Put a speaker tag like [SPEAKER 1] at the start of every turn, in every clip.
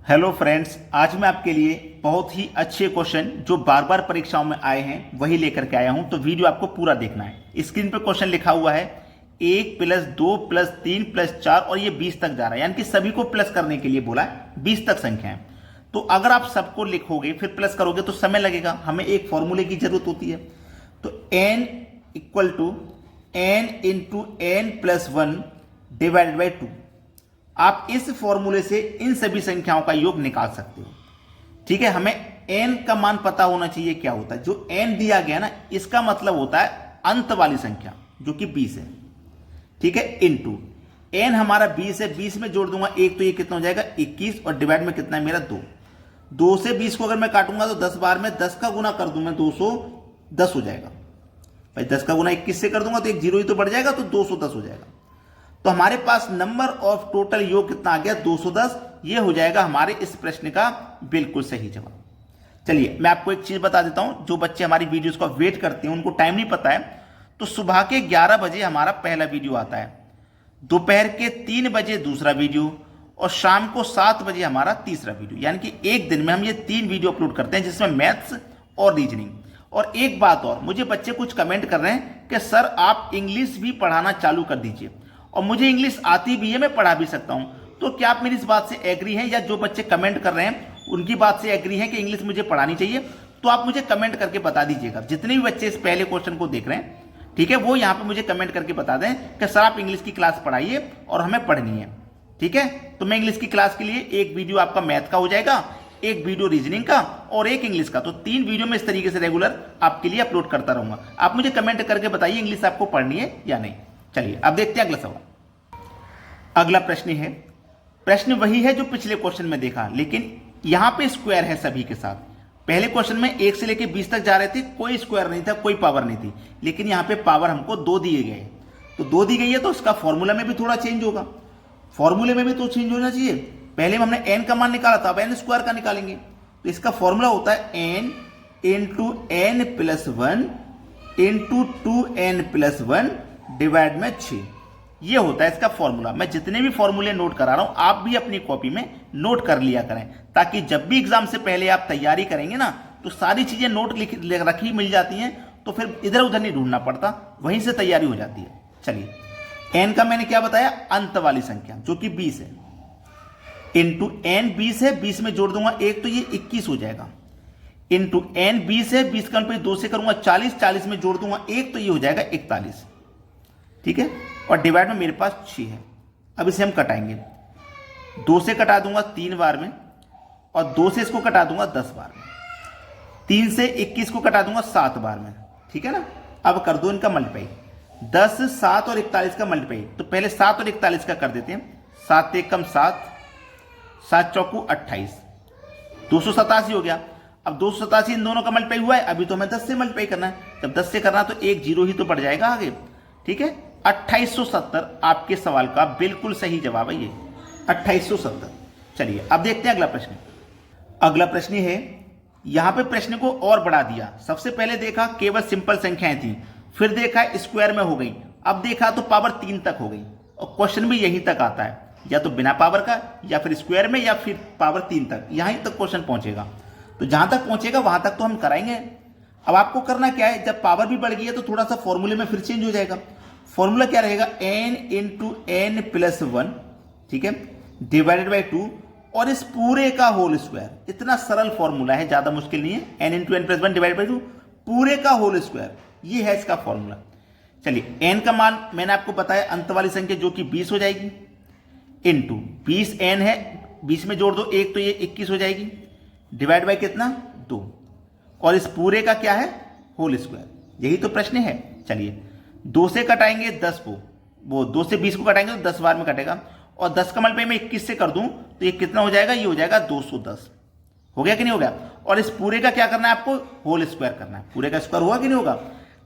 [SPEAKER 1] Hello friends, आज मैं आपके लिए बहुत ही अच्छे क्वेश्चन जो बार बार परीक्षाओं में आए हैं वही लेकर के आया हूं। तो वीडियो आपको पूरा देखना है। स्क्रीन पे क्वेश्चन लिखा हुआ है 1 + 2 + 3 + 4 और ये 20 तक जा रहा है, यानी कि सभी को प्लस करने के लिए बोला है। 20 तक संख्या है। तो अगर आप सबको लिखोगे फिर प्लस करोगे तो समय लगेगा। हमें एक फॉर्मूले की जरूरत होती है। तो n = n × n + 1 / 2। आप इस फॉर्मूले से इन सभी संख्याओं का योग निकाल सकते हो। ठीक है, हमें n का मान पता होना चाहिए क्या होता है। जो n दिया गया ना, इसका मतलब होता है अंत वाली संख्या जो कि 20 है। ठीक है, इनटू n हमारा 20 है, 20 में जोड़ दूंगा 1 तो ये कितना हो जाएगा 21 और डिवाइड में कितना है मेरा 2। 2 से 20 को अगर मैं काटूंगा तो 10 बार में 10 का गुना कर दूं मैं 210 हो जाएगा। भाई 10 का गुना 21 से कर दूंगा तो एक जीरो ही तो बढ़ जाएगा, तो 210 हो जाएगा। तो हमारे पास नंबर ऑफ टोटल योग कितना आ गया 210। ये हो जाएगा हमारे इस प्रश्न का बिल्कुल सही जवाब। चलिए मैं आपको एक चीज बता देता हूं। जो बच्चे हमारी वीडियोस का वेट करते हैं उनको टाइम नहीं पता है, तो सुबह के 11 बजे हमारा पहला वीडियो आता है, दोपहर के 3 बजे दूसरा वीडियो और शाम को 7 बजे हमारा तीसरा वीडियो। यानी कि एक दिन में हम ये 3 वीडियो अपलोड करते हैं, जिसमें मैथ्स और रीजनिंग। और एक बात और, मुझे बच्चे कुछ कमेंट कर रहे हैं कि सर आप इंग्लिश भी पढ़ाना चालू कर दीजिए, और मुझे इंग्लिश आती भी है, मैं पढ़ा भी सकता हूं। तो क्या आप मेरी इस बात से एग्री हैं, या जो बच्चे कमेंट कर रहे हैं उनकी बात से एग्री हैं कि इंग्लिश मुझे पढ़ानी चाहिए? तो आप मुझे कमेंट करके बता दीजिएगा। जितने भी बच्चे इस पहले क्वेश्चन को देख रहे हैं, ठीक है, वो यहां पे मुझे कमेंट करके बता दें कि सर आप इंग्लिश की क्लास पढ़ाइए और हमें पढ़नी है। ठीक है, तो मैं इंग्लिश की क्लास के लिए एक वीडियो आपका मैथ का हो जाएगा, एक वीडियो रीजनिंग का और एक इंग्लिश का। तो 3 वीडियो में इस तरीके से रेगुलर आपके लिए अपलोड करता रहूंगा। आप मुझे कमेंट करके बताइए इंग्लिश आपको पढ़नी है या नहीं। चलिए अब देखते हैं अगला सवाल। अगला प्रश्न है, प्रश्न वही है जो पिछले क्वेश्चन में देखा, लेकिन यहां पे स्क्वायर है सभी के साथ। पहले क्वेश्चन में 1 से लेकर 20 तक जा रहे थे, कोई स्क्वायर नहीं था, कोई पावर नहीं थी, लेकिन यहां पे पावर हमको 2 दिए गए। तो 2 दी गई है तो उसका फॉर्मूला में भी थोड़ा चेंज होगा। फॉर्मूले में भी तो चेंज होना चाहिए। पहले हमने n का मान निकाला था, अब n स्क्वायर का निकालेंगे। तो इसका फॉर्मूला होता है n × n + 1 × 2n + 1 डिवाइड में 6। ये होता है इसका फॉर्मूला। मैं जितने भी फॉर्मूले नोट करा रहा हूं आप भी अपनी कॉपी में नोट कर लिया करें, ताकि जब भी एग्जाम से पहले आप तैयारी करेंगे ना, तो सारी चीजें नोट रखी मिल जाती हैं, तो फिर इधर उधर नहीं ढूंढना पड़ता, वहीं से तैयारी हो जाती है। चलिए n का मैंने क्या बताया, अंत वाली संख्या जो कि 20 है, इंटू n 20 है, 20 में जोड़ दूंगा 1 तो ये 21 हो जाएगा, इंटू n 20 है, 20 का 2 से करूंगा 40, 40 में जोड़ दूंगा 1 तो ये हो जाएगा 41। ठीक है, और डिवाइड में मेरे पास 6 है। अब इसे हम कटाएंगे। 2 से कटा दूंगा 3 बार में, और 2 से इसको कटा दूंगा 10 बार में। 3 से 21 को कटा दूंगा 7 बार में। ठीक है ना, अब कर दो इनका मल्टीप्लाई। 10, 7 और 41 का मल्टीप्लाई। तो पहले 7 और 41 का कर देते हैं। 7 1 7, 7 चौकू 28, 287 हो गया। अब 287 इन दोनों का मल्टीप्लाई हुआ है, अभी तो हमें 10 से मल्टीप्लाई करना है। जब 10 से करना तो एक जीरो ही तो बढ़ जाएगा आगे। ठीक है, 2870 आपके सवाल का बिल्कुल सही जवाब है, ये 2870। चलिए अब देखते हैं अगला प्रश्न। अगला प्रश्न है, यहां पे प्रश्न को और बढ़ा दिया। सबसे पहले देखा केवल सिंपल संख्याएं थी, फिर देखा स्क्वायर में हो गई, अब देखा तो पावर 3 तक हो गई। और क्वेश्चन भी यहीं तक आता है, या तो बिना पावर का, या फिर स्क्वायर में, या फिर पावर 3 तक। यहीं तक क्वेश्चन पहुंचेगा। तो जहां तक पहुंचेगा वहां तक तो हम कराएंगे। अब आपको करना क्या है, जब पावर भी बढ़ गई है तो थोड़ा सा फॉर्मूले में फिर चेंज हो जाएगा। फॉर्मूला क्या रहेगा, n × n + 1, ठीक है, डिवाइडेड बाई 2 और इस पूरे का होल स्क्वायर। इतना सरल फॉर्मूला है, ज्यादा मुश्किल नहीं है। n × n + 1 डिवाइडेड बाई 2 पूरे का होल स्क्वायर, ये है इसका फॉर्मूला। चलिए n का मान मैंने आपको बताया अंत वाली संख्या जो कि 20 हो जाएगी, इंटू 20 n है, 20 में जोड़ दो 1 तो ये 21 हो जाएगी, डिवाइड बाई कितना 2, और इस पूरे का क्या है होल स्क्वायर। यही तो प्रश्न है। चलिए 2 से कटाएंगे 10 को, वो 2 से 20 को कटाएंगे तो 10 बार में कटेगा, और 10 का मल्टीप्लाई मैं 21 से कर दूं तो ये कितना हो जाएगा, ये हो जाएगा 210। हो गया कि नहीं हो गया? और इस पूरे का क्या करना है आपको, होल स्क्वायर करना है। पूरे का स्क्वायर हुआ कि नहीं होगा?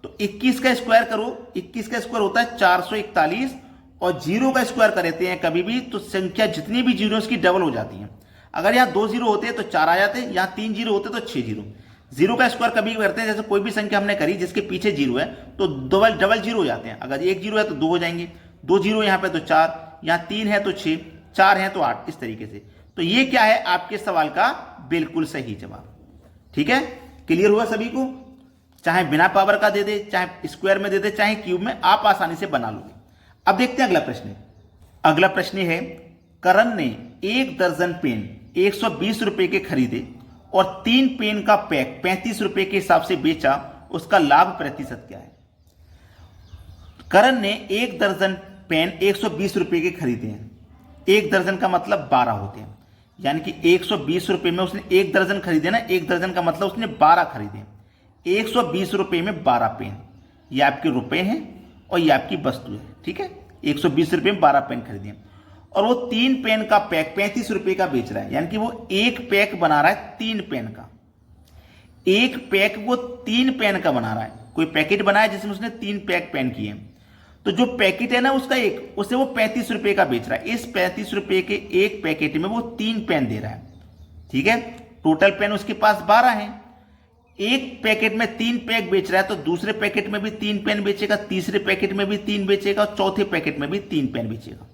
[SPEAKER 1] तो 21 का स्क्वायर करो, 21 का स्क्वायर होता है 441, और जीरो का स्क्वायर करते हैं कभी भी तो संख्या जितनी भी जीरो की डबल हो जाती है। अगर यहाँ 2 जीरो होते तो 4 आ जाते, यहाँ 3 जीरो होते तो 6 जीरो। जीरो का स्क्वायर कभी करते हैं, जैसे कोई भी संख्या हमने करी जिसके पीछे जीरो है तो डबल जीरो हो जाते हैं। अगर 1 जीरो है तो 2 हो जाएंगे, 2 जीरो यहाँ पे तो 4, यहाँ 3 है तो 6, 4 है तो 8, इस तरीके से। तो ये क्या है आपके सवाल का बिल्कुल सही जवाब। ठीक है, क्लियर हुआ सभी को? चाहे बिना पावर का दे दे, चाहे स्क्वायर में दे दे, चाहे क्यूब में, आप आसानी से बना लोगे। अब देखते हैं अगला प्रश्न। अगला प्रश्न है, करण ने 1 दर्जन पेन 120 रुपए के खरीदे और 3 पेन का पैक 35 रुपए के हिसाब से बेचा, उसका लाभ प्रतिशत क्या है? करण ने 1 दर्जन पेन 120 रुपए के खरीदे हैं। 1 दर्जन का मतलब 12 होते हैं, यानी कि 120 रुपए में उसने 1 दर्जन खरीदे ना, 1 दर्जन का मतलब उसने 12 खरीदे। 120 रुपए में 12 पेन, ये आपके रुपए हैं और ये आपकी वस्तु है। ठीक है, 120 रुपए में 12 पेन खरीदे और वो 3 पेन का पैक 35 रुपए का बेच रहा है, यानी कि वो एक पैक बना रहा है 3 पेन का। एक पैक वो 3 पेन का बना रहा है। कोई पैकेट बनाया जिसमें उसने 3 पैक पेन किए, तो जो पैकेट है ना उसका एक, उसे वो 35 रुपए का बेच रहा है। इस 35 रुपए के एक पैकेट में वो 3 पेन दे रहा है। ठीक है, टोटल पेन उसके पास 12 है। एक पैकेट में 3 पैक बेच रहा है, तो दूसरे पैकेट में भी 3 पेन बेचेगा, तीसरे पैकेट में भी 3 बेचेगा और चौथे पैकेट में भी 3 पेन बेचेगा।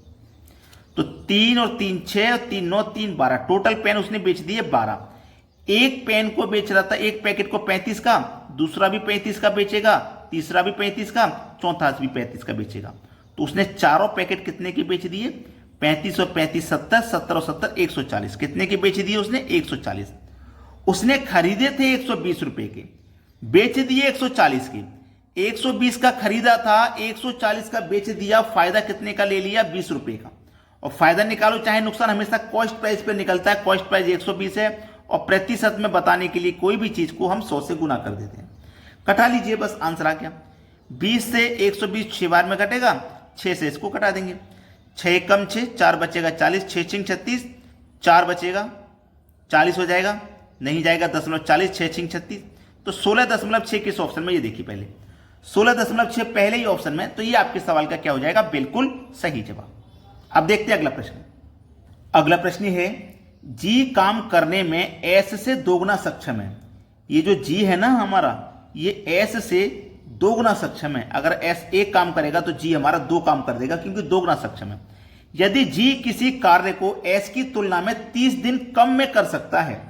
[SPEAKER 1] तो 3 और 3 6 और 3 9 3 12, टोटल पेन उसने बेच दिए 12। एक पेन को बेच रहा था, एक पैकेट को 35 का, दूसरा भी 35 का बेचेगा, तीसरा भी 35 का, चौथा भी 35 का बेचेगा। तो उसने चारों पैकेट कितने के बेच दिए? 35 और 35 70, 70 और 70 140। कितने के बेच दिए उसने? 140। उसने खरीदे थे 120 रुपए के, बेच दिए 140 के। 120 का खरीदा था, 140 का बेच दिया। फायदा कितने का ले लिया? 20 रुपए का। और फायदा निकालो चाहे नुकसान, हमेशा कॉस्ट प्राइस पे निकलता है। कॉस्ट प्राइस 120 है और प्रतिशत में बताने के लिए कोई भी चीज को हम 100 से गुना कर देते हैं। कटा लीजिए, बस आंसर आ गया। 20 से 120 6 बार में कटेगा, 6 से इसको कटा देंगे। 6 कम 6, 4 बचेगा 40, 6 छिंग 36, 4 बचेगा 40 हो जाएगा, नहीं जाएगा 10.40, 6 छिंग 36। तो 16.6 किस ऑप्शन में? ये देखिए पहले 16.6 पहले ही ऑप्शन में, तो ये आपके सवाल का क्या हो जाएगा? बिल्कुल सही जवाब। अब देखते हैं अगला प्रश्न। अगला प्रश्न है, जी काम करने में एस से दोगुना सक्षम है। ये जो जी है ना हमारा, ये एस से दोगुना सक्षम है। अगर एस एक काम करेगा तो जी हमारा 2 काम कर देगा, क्योंकि दोगुना सक्षम है। यदि जी किसी कार्य को एस की तुलना में 30 दिन कम में कर सकता है,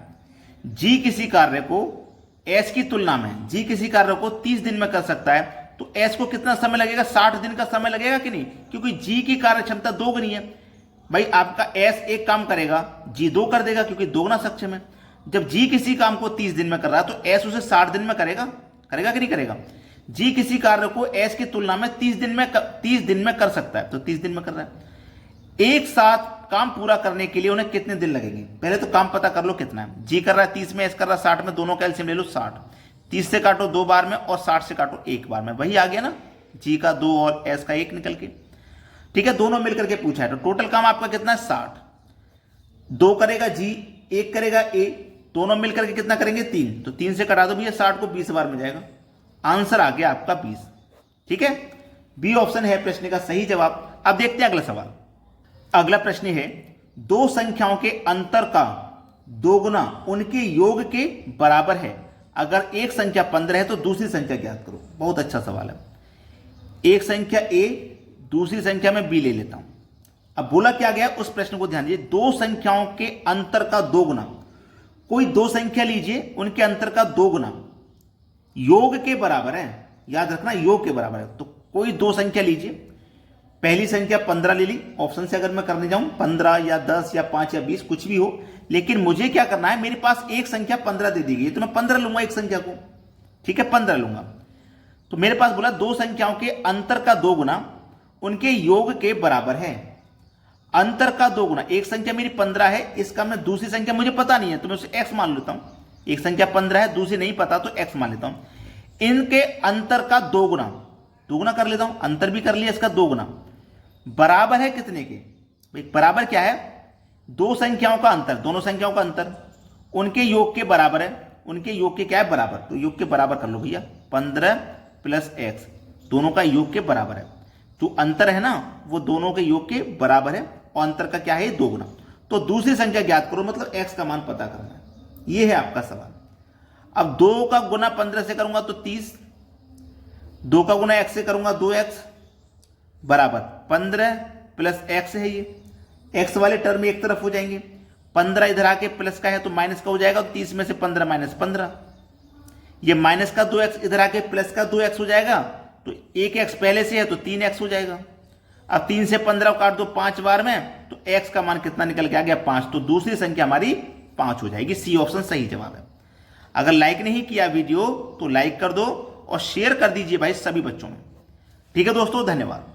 [SPEAKER 1] जी किसी कार्य को एस की तुलना में, जी किसी कार्य को 30 दिन में कर सकता है, तो एस को कितना समय लगेगा? 60 दिन का समय लगेगा कि नहीं? क्योंकि जी की कार्य क्षमता दोगुनी है। भाई आपका एस एक काम करेगा, जी 2 कर देगा, क्योंकि दोगुना सक्षम है। जब जी किसी काम को 30 दिन में कर रहा है, तो एस उसे 60 दिन में करेगा कि नहीं करेगा? जी किसी कार्य को एस की तुलना में 30 दिन में कर सकता है, तो 30 दिन में कर रहा है। एक साथ काम पूरा करने के लिए उन्हें कितने दिन लगेंगे? पहले तो काम पता कर लो कितना है। जी कर रहा है 30 में, एस कर रहा है 60 में, दोनों का एलसीएम ले लो 60। 30 से काटो 2 बार में और 60 से काटो 1 बार में, वही आ गया ना, जी का 2 और एस का 1 निकल के। ठीक है, दोनों मिलकर के पूछा है, तो टोटल काम आपका कितना है? 60। 2 करेगा जी, 1 करेगा ए, दोनों मिलकर के कितना करेंगे? 3। तो 3 से कटा दो भैया, 60 को 20 बार में जाएगा। आंसर आ गया आपका 20। ठीक है, बी ऑप्शन है प्रश्न का सही जवाब। अब देखते हैं अगला सवाल। अगला प्रश्न है, 2 संख्याओं के अंतर का दोगुना उनके योग के बराबर है। अगर एक संख्या 15 है तो दूसरी संख्या ज्ञात करो। बहुत अच्छा सवाल है। एक संख्या ए, दूसरी संख्या में बी ले लेता हूं। अब बोला क्या गया उस प्रश्न को ध्यान दीजिए। 2 संख्याओं के अंतर का दोगुना, कोई 2 संख्या लीजिए, उनके अंतर का दोगुना योग के बराबर है। याद रखना, योग के बराबर है। तो कोई 2 संख्या लीजिए, पहली संख्या 15 ले ली। ऑप्शन से अगर मैं करने जाऊं 15 या 10 या 5 या 20 कुछ भी हो, लेकिन मुझे क्या करना है, मेरे पास एक संख्या 15 दे दी गई, तो मैं 15 लूंगा एक संख्या को। ठीक है, 15 लूंगा। तो मेरे पास बोला 2 संख्याओं के अंतर का दोगुना उनके योग के बराबर है। अंतर का दोगुना, एक संख्या मेरी 15 है, इसका मैं दूसरी संख्या मुझे पता नहीं है, तो मैं उसे x मान लेता हूं। एक संख्या 15 है, दूसरी नहीं पता, तो x मान लेता हूं। इनके अंतर का दोगुना, दोगुना कर लेता हूं, अंतर भी कर लिया, इसका दोगुना बराबर है कितने के? भाई बराबर क्या है? 2 संख्याओं का अंतर, दोनों संख्याओं का अंतर उनके योग के बराबर है। उनके योग के क्या है? बराबर। तो योग के बराबर कर लो भैया, 15 प्लस x, दोनों का योग के बराबर है। जो अंतर है ना, वो दोनों के योग के बराबर है, और अंतर का क्या है? दोगुना। तो दूसरी संख्या ज्ञात करो, मतलब x का मान पता करना है। ये है आपका सवाल। अब 2 का गुना 15 से करूंगा तो 30, 2 का गुना x से करूंगा 2x बराबर 15 प्लस x है। ये x वाले टर्म एक तरफ हो जाएंगे, 15 इधर आके प्लस का है तो माइनस का हो जाएगा, 30 में से 15 माइनस 15। ये माइनस का 2x इधर आके प्लस का 2x हो जाएगा, तो 1x पहले से है तो 3x हो जाएगा। अब 3 से 15 काट दो 5 बार में, तो x का मान कितना निकल के आ गया 5, तो दूसरी संख्या हमारी 5 हो जाएगी। सी ऑप्शन सही जवाब है। अगर लाइक नहीं किया वीडियो तो लाइक कर दो और शेयर कर दीजिए भाई सभी बच्चों में। ठीक है दोस्तों, धन्यवाद।